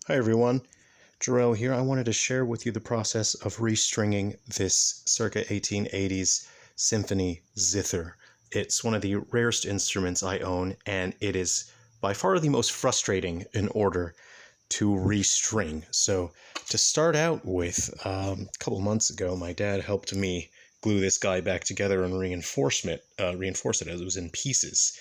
Hi everyone, Jarrell here. I wanted to share with you the process of restringing this circa 1880s Symphony Zither. It's one of the rarest instruments I own, and it is by far the most frustrating in order to restring. So to start out with, a couple months ago, my dad helped me glue this guy back together and reinforce it as it was in pieces.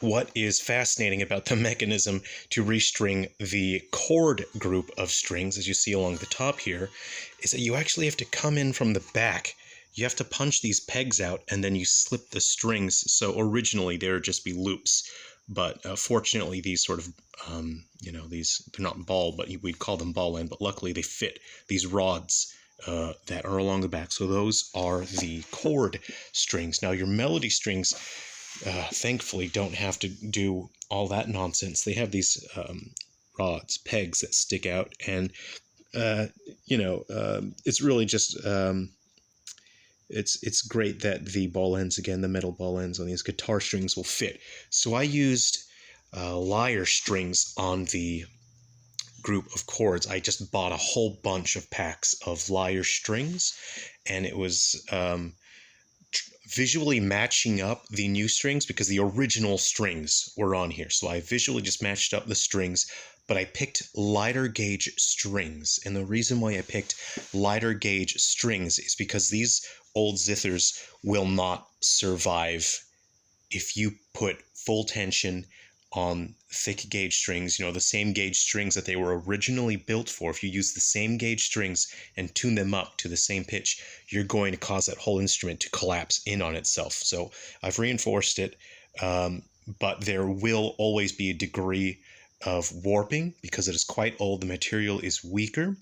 What is fascinating about the mechanism to restring the chord group of strings, as you see along the top here, is that you actually have to come in from the back. You have to punch these pegs out and then you slip the strings. So originally there would just be loops, but fortunately these sort of, they're not ball, but we'd call them ball end, but luckily they fit these rods that are along the back. So those are the chord strings. Now your melody strings, thankfully, don't have to do all that nonsense. They have these rods, pegs that stick out, and it's really just it's great that the ball ends, again, the metal ball ends on these guitar strings will fit. So I used lyre strings on the group of chords. I just bought a whole bunch of packs of lyre strings, and it was visually matching up the new strings because the original strings were on here. So I visually just matched up the strings, but I picked lighter gauge strings. And the reason why I picked lighter gauge strings is because these old zithers will not survive if you put full tension on thick gauge strings, the same gauge strings that they were originally built for. If you use the same gauge strings and tune them up to the same pitch, you're going to cause that whole instrument to collapse in on itself. So I've reinforced it, but there will always be a degree of warping because it is quite old. The material is weaker.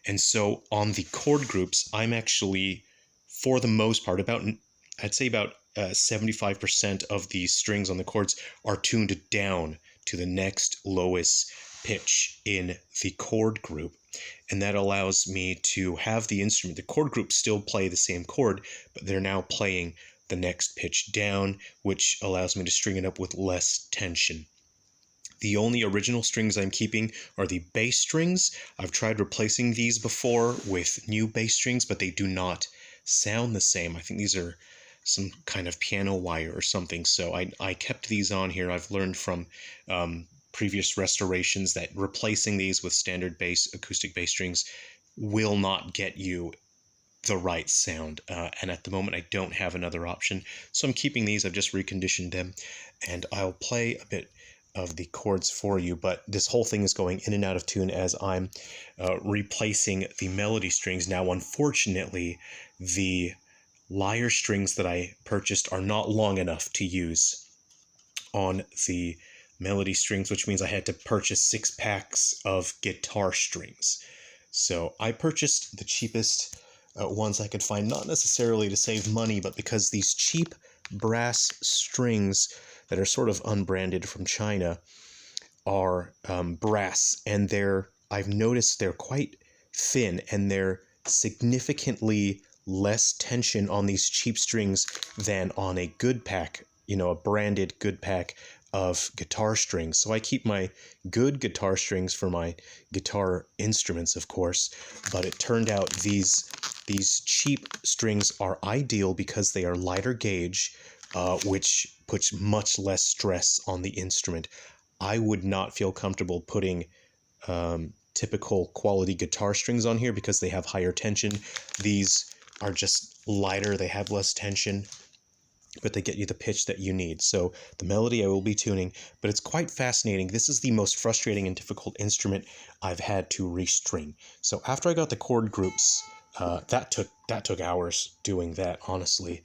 And so on the chord groups, I'm actually, for the most part, I'd say about 75% of the strings on the chords are tuned down to the next lowest pitch in the chord group. And that allows me to have the instrument, the chord group, still play the same chord, but they're now playing the next pitch down, which allows me to string it up with less tension. The only original strings I'm keeping are the bass strings. I've tried replacing these before with new bass strings, but they do not sound the same. I think these are some kind of piano wire or something. So I kept these on here. I've learned from previous restorations that replacing these with standard bass, acoustic bass strings will not get you the right sound. And at the moment, I don't have another option. So I'm keeping these. I've just reconditioned them. And I'll play a bit of the chords for you. But this whole thing is going in and out of tune as I'm replacing the melody strings. Now, unfortunately, the lyre strings that I purchased are not long enough to use on the melody strings, which means I had to purchase 6 packs of guitar strings. So I purchased the cheapest ones I could find, not necessarily to save money, but because these cheap brass strings that are sort of unbranded from China are brass, and I've noticed they're quite thin, and they're significantly less tension on these cheap strings than on a good pack, a branded good pack of guitar strings. So I keep my good guitar strings for my guitar instruments, of course, but it turned out these cheap strings are ideal because they are lighter gauge, which puts much less stress on the instrument. I would not feel comfortable putting typical quality guitar strings on here because they have higher tension. These are just lighter, they have less tension, but they get you the pitch that you need. So the melody I will be tuning, but it's quite fascinating. This is the most frustrating and difficult instrument I've had to restring. So after I got the chord groups, that took hours doing that, honestly.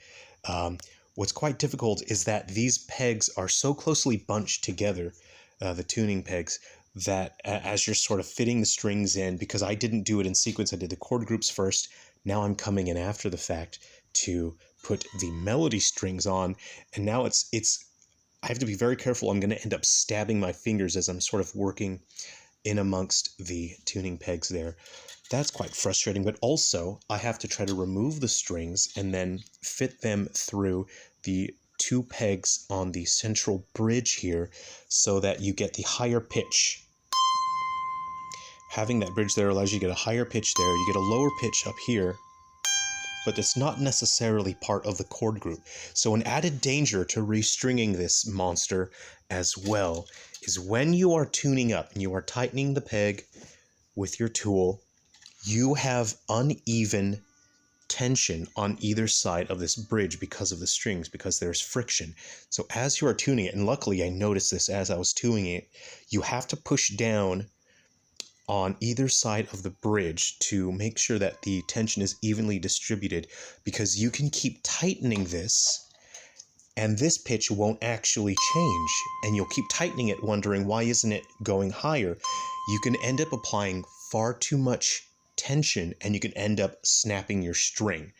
What's quite difficult is that these pegs are so closely bunched together, the tuning pegs, that as you're sort of fitting the strings in, because I didn't do it in sequence, I did the chord groups first. Now I'm coming in after the fact to put the melody strings on, and now I have to be very careful. I'm going to end up stabbing my fingers as I'm sort of working in amongst the tuning pegs there. That's quite frustrating, but also I have to try to remove the strings and then fit them through the 2 pegs on the central bridge here so that you get the higher pitch having that bridge there allows you to get a higher pitch there. You get a lower pitch up here, but it's not necessarily part of the chord group. So an added danger to restringing this monster as well is when you are tuning up and you are tightening the peg with your tool, you have uneven tension on either side of this bridge because of the strings, because there's friction. So as you are tuning it, and luckily I noticed this as I was tuning it, you have to push down on either side of the bridge to make sure that the tension is evenly distributed, because you can keep tightening this and this pitch won't actually change, and you'll keep tightening it wondering why isn't it going higher. You can end up applying far too much tension and you can end up snapping your string,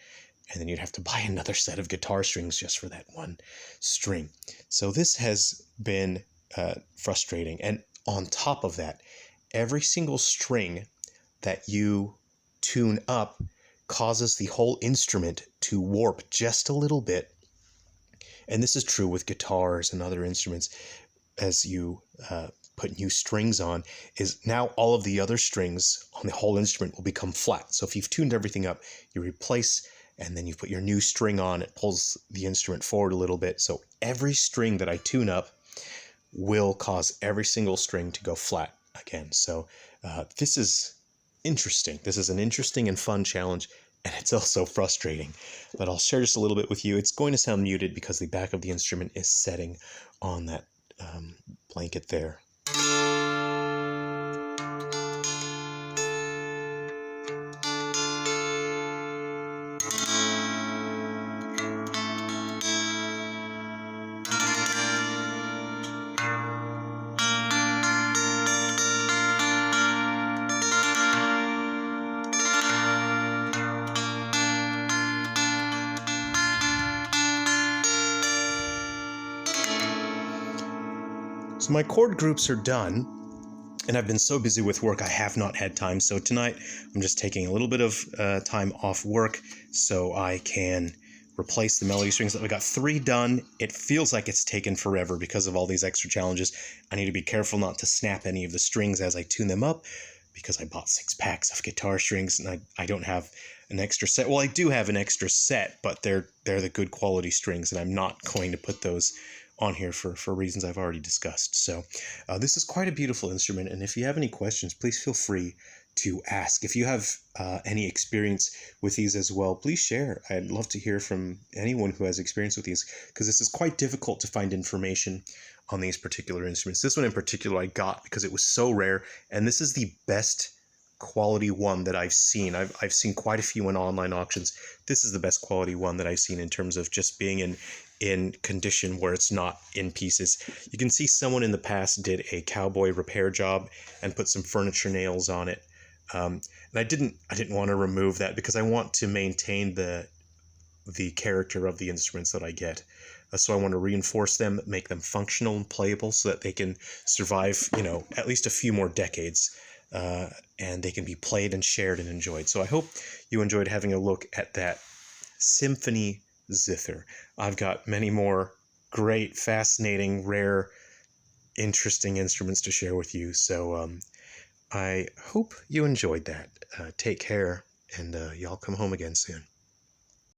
and then you'd have to buy another set of guitar strings just for that one string. So this has been frustrating. And on top of that, every single string that you tune up causes the whole instrument to warp just a little bit. And this is true with guitars and other instruments. As you put new strings on, is now all of the other strings on the whole instrument will become flat. So if you've tuned everything up, you replace, and then you put your new string on, it pulls the instrument forward a little bit. So every string that I tune up will cause every single string to go flat again. So this is interesting. This is an interesting and fun challenge, and it's also frustrating. But I'll share just a little bit with you. It's going to sound muted because the back of the instrument is setting on that blanket there. So my chord groups are done, and I've been so busy with work I have not had time. So tonight I'm just taking a little bit of time off work so I can replace the melody strings. I got 3 done. It feels like it's taken forever because of all these extra challenges. I need to be careful not to snap any of the strings as I tune them up, because I bought 6 packs of guitar strings and I don't have an extra set. Well, I do have an extra set, but they're the good quality strings, and I'm not going to put those on here for reasons I've already discussed. So this is quite a beautiful instrument, and if you have any questions, please feel free to ask. If you have any experience with these as well, please share. I'd love to hear from anyone who has experience with these, because this is quite difficult to find information on these particular instruments. This one in particular I got because it was so rare, and this is the best quality one that I've seen. I've seen quite a few in online auctions. This is the best quality one that I've seen in terms of just being in condition where it's not in pieces. You can see someone in the past did a cowboy repair job and put some furniture nails on it. And I didn't want to remove that because I want to maintain the character of the instruments that I get. So I want to reinforce them, make them functional and playable so that they can survive, at least a few more decades. And they can be played and shared and enjoyed. So I hope you enjoyed having a look at that Symphony Zither. I've got many more great, fascinating, rare, interesting instruments to share with you. So I hope you enjoyed that. Take care, and y'all come home again soon.